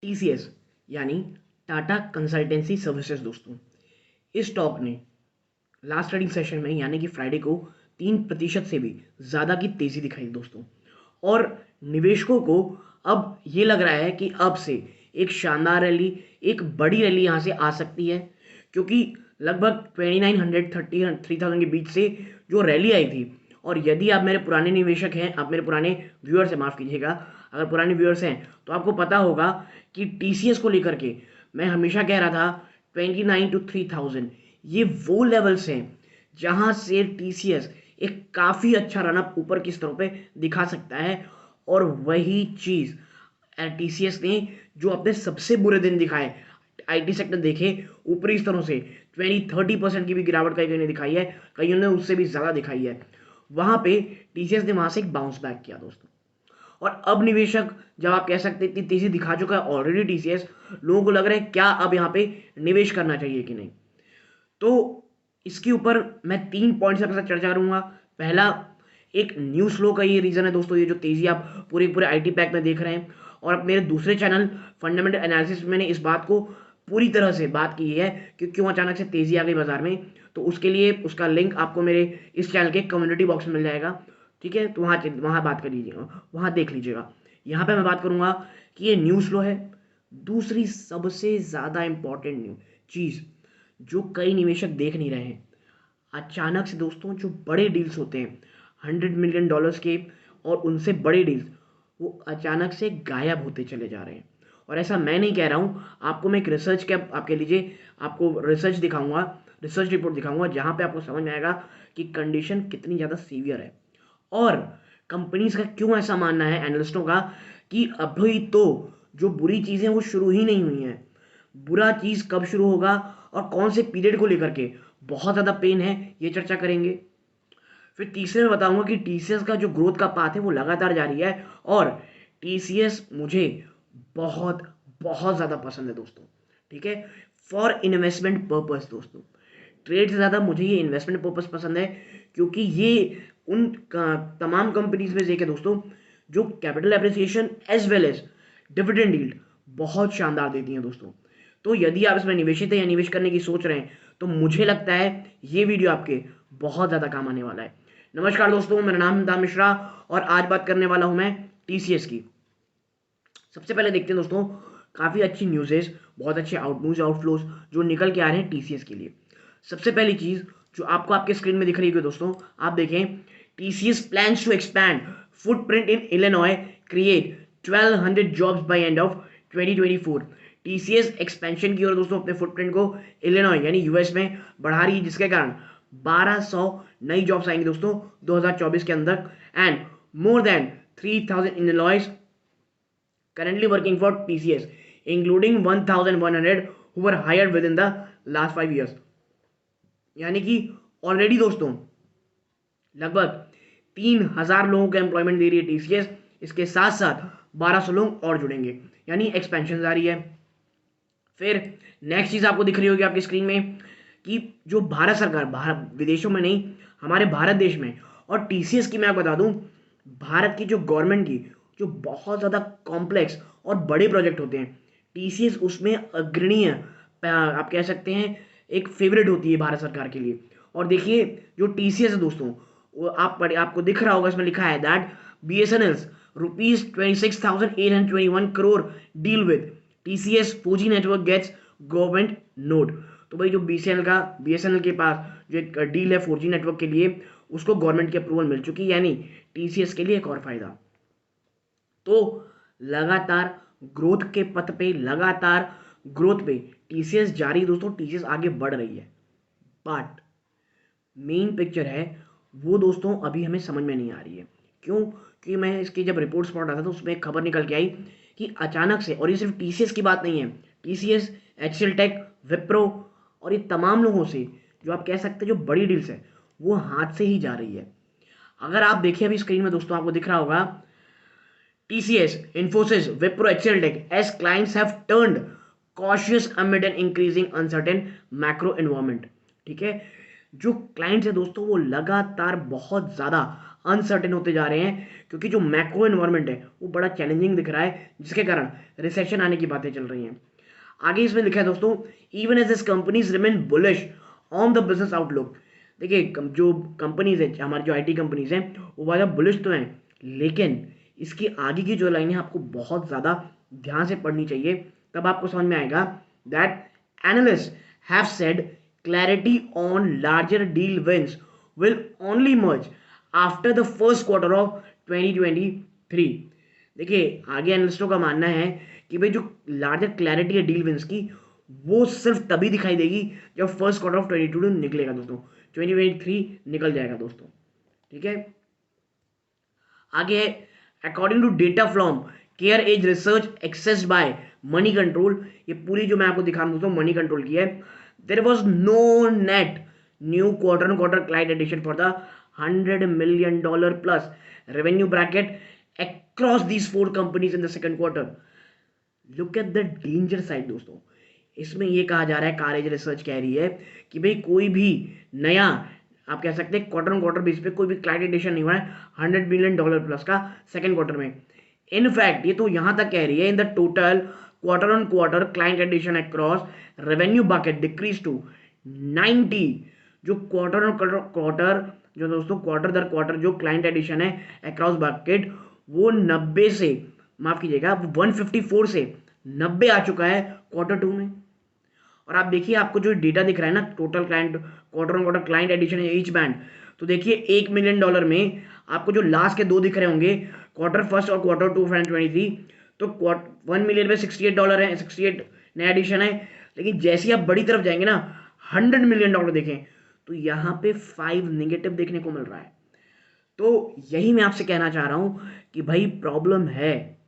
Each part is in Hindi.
टीसीएस यानी टाटा कंसल्टेंसी सर्विसेज दोस्तों, इस स्टॉक ने लास्ट ट्रेडिंग सेशन में यानी कि फ्राइडे को 3% से भी ज़्यादा की तेज़ी दिखाई दोस्तों। और निवेशकों को अब ये लग रहा है कि अब से एक शानदार रैली, एक बड़ी रैली यहाँ से आ सकती है, क्योंकि लगभग 2900 के बीच से जो रैली आई थी। और यदि आप मेरे पुराने निवेशक हैं, आप मेरे पुराने व्यूअर्स हैं, माफ़ कीजिएगा, अगर पुराने व्यूअर्स हैं तो आपको पता होगा कि टीसीएस को लेकर के मैं हमेशा कह रहा था 29 to 3000 ये वो लेवल्स हैं जहां से टीसीएस एक काफ़ी अच्छा रनअप ऊपर की स्तरों पे दिखा सकता है। और वही चीज़ टीसीएस ने जो अपने सबसे बुरे दिन दिखाए, आईटी सेक्टर देखे ऊपरी स्तरों से 20-30% की भी गिरावट कई ने दिखाई है, कईयों ने उससे भी ज़्यादा दिखाई है। वहां पे टीसीएस ने वहां से एक बाउंस बैक किया दोस्तों। और अब निवेशक, जब आप कह सकते हैं इतनी तेजी दिखा चुका है ऑलरेडी टीसीएस, लोगों को लग रहा है क्या अब यहाँ पे निवेश करना चाहिए कि नहीं। तो इसके ऊपर मैं 3 पॉइंट्स आपके साथ चर्चा करूंगा। पहला, एक न्यूज़ फ्लो का ये रीज़न है दोस्तों, ये जो तेज़ी आप पूरे पूरे आईटी पैक में देख रहे हैं। और अब मेरे दूसरे चैनल फंडामेंटल एनालिसिस में मैंने इस बात को पूरी तरह से बात की है कि क्यों अचानक से तेज़ी आ गई बाजार में। तो उसके लिए उसका लिंक आपको मेरे इस चैनल के कम्युनिटी बॉक्स में मिल जाएगा, ठीक है। तो वहाँ बात कर लीजिएगा, वहाँ देख लीजिएगा। यहाँ पे मैं बात करूँगा कि ये न्यूज़ फ्लो है। दूसरी सबसे ज़्यादा इंपॉर्टेंट चीज़ जो कई निवेशक देख नहीं रहे हैं, अचानक से दोस्तों जो बड़े डील्स होते हैं $100 मिलियन के और उनसे बड़े डील्स, वो अचानक से गायब होते चले जा रहे हैं। और ऐसा मैं नहीं कह रहा हूँ, आपको मैं एक रिसर्च के आप कह लीजिए, आपको रिसर्च दिखाऊंगा, रिसर्च रिपोर्ट दिखाऊंगा, जहाँ पे आपको समझ में आएगा कि कंडीशन कितनी ज़्यादा सीवियर है। और कंपनीज का क्यों ऐसा मानना है एनालिस्टों का कि अभी तो जो बुरी चीज़ें वो शुरू ही नहीं हुई हैं। बुरा चीज़ कब शुरू होगा और कौन से पीरियड को लेकर के बहुत ज़्यादा पेन है, ये चर्चा करेंगे। फिर तीसरे में बताऊंगा कि टीसीएस का जो ग्रोथ का पाथ है वो लगातार जारी है। और टीसीएस मुझे बहुत बहुत ज़्यादा पसंद है दोस्तों, ठीक है, फॉर इन्वेस्टमेंट पर्पस दोस्तों। ट्रेड से ज़्यादा मुझे ये इन्वेस्टमेंट पर्पस पसंद है, क्योंकि ये उन तमाम कंपनीज में से एक है दोस्तों जो capital appreciation as well as dividend yield बहुत शानदार देती हैं दोस्तों। तो यदि आप इसमें निवेशित है या निवेश करने की सोच रहे हैं, तो मुझे लगता है ये वीडियो आपके बहुत ज़्यादा काम आने वाला है। नमस्कार दोस्तों, मेरा नाम दाम मिश्रा और आज बात करने वाला हूं मैं टीसीएस की। सबसे पहले देखते हैं दोस्तों, काफ़ी अच्छी न्यूज़ेस, बहुत अच्छे आउटफ्लोज जो निकल के आ रहे हैं टीसीएस के लिए। सबसे पहली चीज़ जो आपको आपके स्क्रीन में दिख रही है दोस्तों, आप देखें, TCS plans to expand footprint in Illinois, create 1200 jobs by end of 2024। TCS expansion की ओर दोस्तों अपने फुटप्रिंट को इलिनॉय यानी यूएस में बढ़ा रही है, जिसके कारण 1200 नई जॉब्स आएंगी दोस्तों 2024 के अंदर। And more than 3000 इलिनॉयज currently working for TCS, including 1,100 who were hired within the last 5 years। यानी कि ऑलरेडी दोस्तों लगभग 3000 लोगों को एम्प्लॉयमेंट दे रही है टीसीएस। इसके साथ साथ 1200 लोग और जुड़ेंगे, यानी एक्सपेंशन जारी है। फिर नेक्स्ट चीज़ आपको दिख रही होगी आपकी स्क्रीन में कि जो भारत सरकार, विदेशों में नहीं, हमारे भारत देश में, और टीसीएस की मैं आपको बता दूं, भारत की जो गवर्नमेंट की जो बहुत ज़्यादा कॉम्प्लेक्स और बड़े प्रोजेक्ट होते हैं, टीसीएस उसमें अग्रणीय, आप कह सकते हैं एक फेवरेट होती है भारत सरकार के लिए। और देखिए जो टीसीएस है दोस्तों, वो आपको दिख रहा होगा, इसमें लिखा है that BSNL's ₹26,821 crore deal with TCS 4G network gets government nod. तो भाई जो बीएसएनएल के पास जो एक डील है 4G नेटवर्क के लिए, उसको गवर्नमेंट की अप्रूवल मिल चुकी है, यानी टीसीएस के लिए एक और फायदा। तो लगातार ग्रोथ के पथ पे, लगातार ग्रोथ पे टीसीएस जारी दोस्तों, टीसीएस आगे बढ़ रही है। बट मेन पिक्चर है वो दोस्तों अभी हमें समझ में नहीं आ रही है। क्यों? क्योंकि मैं इसकी जब रिपोर्ट्स पढ़ रहा था तो उसमें एक खबर निकल के आई कि अचानक से, और ये सिर्फ टीसीएस की बात नहीं है, टीसीएस, एचसीएल टेक, विप्रो और ये तमाम लोगों से जो आप कह सकते हैं जो बड़ी डील्स है वो हाथ से ही जा रही है। अगर आप देखिए अभी स्क्रीन में दोस्तों, आपको दिख रहा होगा TCS, Infosys, Wipro, HCL Tech as clients have turned cautious amid an increasing uncertain macro environment। ठीक है, जो क्लाइंट्स है दोस्तों वो लगातार बहुत ज़्यादा अनसर्टेन होते जा रहे हैं, क्योंकि जो मैक्रो एनवायरनमेंट है वो बड़ा चैलेंजिंग दिख रहा है, जिसके कारण रिसेशन आने की बातें चल रही हैं। आगे इसमें लिखा है दोस्तों, even as this companies remain bullish on the business outlook. देखिए जो कंपनीज है, हमारी जो आईटी कंपनीज हैं, वो ज़्यादा बुलिश तो हैं, लेकिन इसकी आगे की जो लाइनें आपको बहुत ज़्यादा ध्यान से पढ़नी चाहिए, तब आपको समझ में आएगा that analyst have said clarity on larger deal wins will only merge after the first quarter of 2023। देखिए आगे एनालिस्टों का मानना है कि भाई जो लार्जर क्लैरिटी है डील विंस की, वो सिर्फ तभी दिखाई देगी जब फर्स्ट क्वार्टर ऑफ 2022 निकलेगा दोस्तों, 2023 निकल जाएगा दोस्तों। ठीक है, आगे है according to data from care edge research accessed by Moneycontrol. ये पूरी जो मैं आपको दिखा रहा हूं दोस्तों, मनी कंट्रोल की है। There was no net new quarter on quarter client addition for the $100 million plus revenue bracket across these 4 companies in the second quarter. Look at the danger side दोस्तों। इसमें ये कहा जा रहा है, कार एज रिसर्च कह रही है कि भाई कोई भी नया, आप कह सकते हैं क्वार्टर ऑन क्वार्टर बेस पे कोई भी क्लाइंट एडिशन नहीं हुआ है $100 million प्लस का सेकंड क्वार्टर में। इनफैक्ट ये तो यहां तक कह रही है, in the total quarter on quarter client addition across revenue bucket decrease to 90। जो क्वार्टर ऑन क्वार्टर जो दोस्तों क्वार्टर दर क्वार्टर जो क्लाइंट एडिशन है अक्रॉस बकेट, वो 90 से, माफ कीजिएगा, 154 से 90 आ चुका है क्वार्टर 2 में। और आप देखिए आपको जो डेटा दिख रहा है ना, total client quarter on quarter client addition है ईच बैंड, तो देखिए $1 million में आपको जो लास्ट के 2 दिख रहे होंगे, क्वार्टर फर्स्ट और क्वार्टर 2 2023, तो $1 million में $68 है, 68 नया एडिशन है। लेकिन जैसे ही आप बड़ी तरफ जाएंगे ना, $100 million देखें, तो यहाँ पे 5 नेगेटिव देखने को मिल रहा है। तो यही मैं आपसे कहना चाह रहा हूं कि भाई प्रॉब्लम है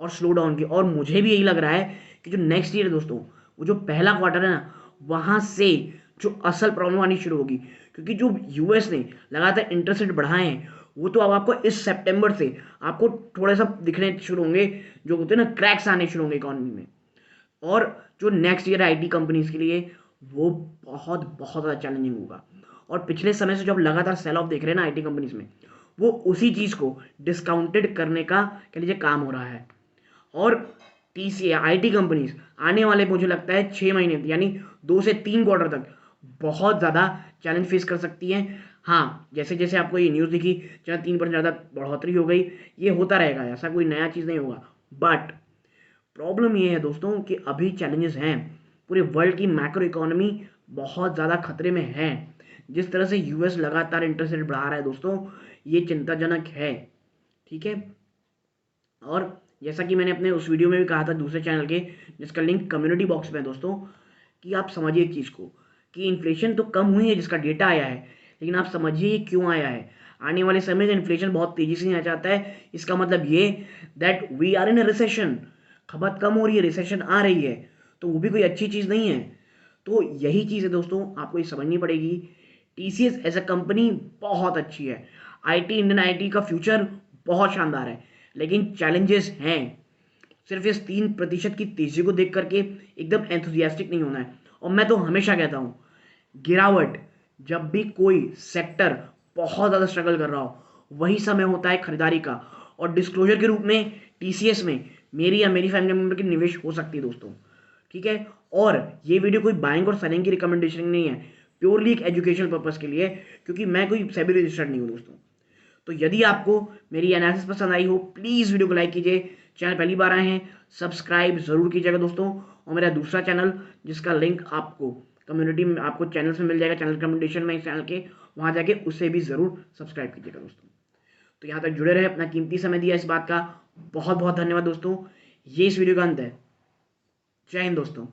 और स्लो डाउन की, और मुझे भी यही लग रहा है कि जो नेक्स्ट ईयर दोस्तों, वो जो पहला क्वार्टर है ना, वहां से जो असल प्रॉब्लम आनी शुरू होगी, क्योंकि जो यूएस ने लगातार इंटरेस्ट रेट बढ़ाए हैं, वो तो अब आपको इस सितंबर से आपको थोड़ा सा दिखने शुरू होंगे, जो होते हैं ना क्रैक्स आने शुरू होंगे इकोनॉमी में। और जो नेक्स्ट ईयर आईटी कंपनीज के लिए वो बहुत बहुत ज़्यादा चैलेंजिंग होगा। और पिछले समय से जो आप लगातार सेल ऑफ देख रहे हैं ना आईटी कंपनीज में, वो उसी चीज़ को डिस्काउंटेड करने का कह लीजिए काम हो रहा है। और टीसीए आईटी कंपनीज आने वाले मुझे लगता है 6 महीने यानी 2 से 3 क्वार्टर तक बहुत ज़्यादा चैलेंज फेस कर सकती हैं। हाँ, जैसे जैसे आपको ये न्यूज़ दिखी, जहाँ 3% ज़्यादा बढ़ोतरी हो गई, ये होता रहेगा, ऐसा कोई नया चीज़ नहीं होगा। बट प्रॉब्लम ये है दोस्तों कि अभी चैलेंजेस हैं, पूरे वर्ल्ड की मैक्रो इकोनॉमी बहुत ज़्यादा खतरे में है। जिस तरह से यूएस लगातार इंटरेस्ट रेट बढ़ा रहा है दोस्तों, ये चिंताजनक है। ठीक है, और जैसा कि मैंने अपने उस वीडियो में भी कहा था दूसरे चैनल के, जिसका लिंक कम्युनिटी बॉक्स में है दोस्तों, कि आप समझिए एक चीज़ को कि इन्फ्लेशन तो कम हुई है जिसका डेटा आया है, लेकिन आप समझिए क्यों आया है। आने वाले समय में इन्फ्लेशन बहुत तेज़ी से आ जाता है, इसका मतलब ये that we are in a recession, खपत कम हो रही है, रिसेशन आ रही है, तो वो भी कोई अच्छी चीज़ नहीं है। तो यही चीज़ है दोस्तों, आपको ये समझनी पड़ेगी। टीसीएस एज अ कंपनी बहुत अच्छी है, आईटी, इंडियन आईटी का फ्यूचर बहुत शानदार है, लेकिन चैलेंजेस हैं। सिर्फ इस 3% की तेजी को देख करके एकदम एंथुजियास्टिक नहीं होना है। और मैं तो हमेशा कहता हूँ, गिरावट, जब भी कोई सेक्टर बहुत ज़्यादा स्ट्रगल कर रहा हो, वही समय होता है खरीदारी का। और डिस्क्लोजर के रूप में टीसीएस में मेरी या मेरी फैमिली मेंबर की निवेश हो सकती है दोस्तों। ठीक है, और ये वीडियो कोई बाइंग और सेलिंग की रिकमेंडेशन नहीं है, प्योरली एक एजुकेशन पर्पस के लिए, क्योंकि मैं कोई सेबी रजिस्टर्ड नहीं हूँ दोस्तों। तो यदि आपको मेरी एनालिसिस पसंद आई हो, प्लीज़ वीडियो को लाइक कीजिए, चैनल पहली बार आए हैं सब्सक्राइब जरूर कीजिएगा दोस्तों। और मेरा दूसरा चैनल, जिसका लिंक आपको कम्युनिटी में, आपको चैनल से मिल जाएगा, चैनल रिकमेंडेशन में इस चैनल के, वहाँ जाके उसे भी ज़रूर सब्सक्राइब कीजिएगा दोस्तों। तो यहाँ तक जुड़े रहे, अपना कीमती समय दिया इस बात का बहुत बहुत धन्यवाद दोस्तों। ये इस वीडियो का अंत है। जय हिंद दोस्तों।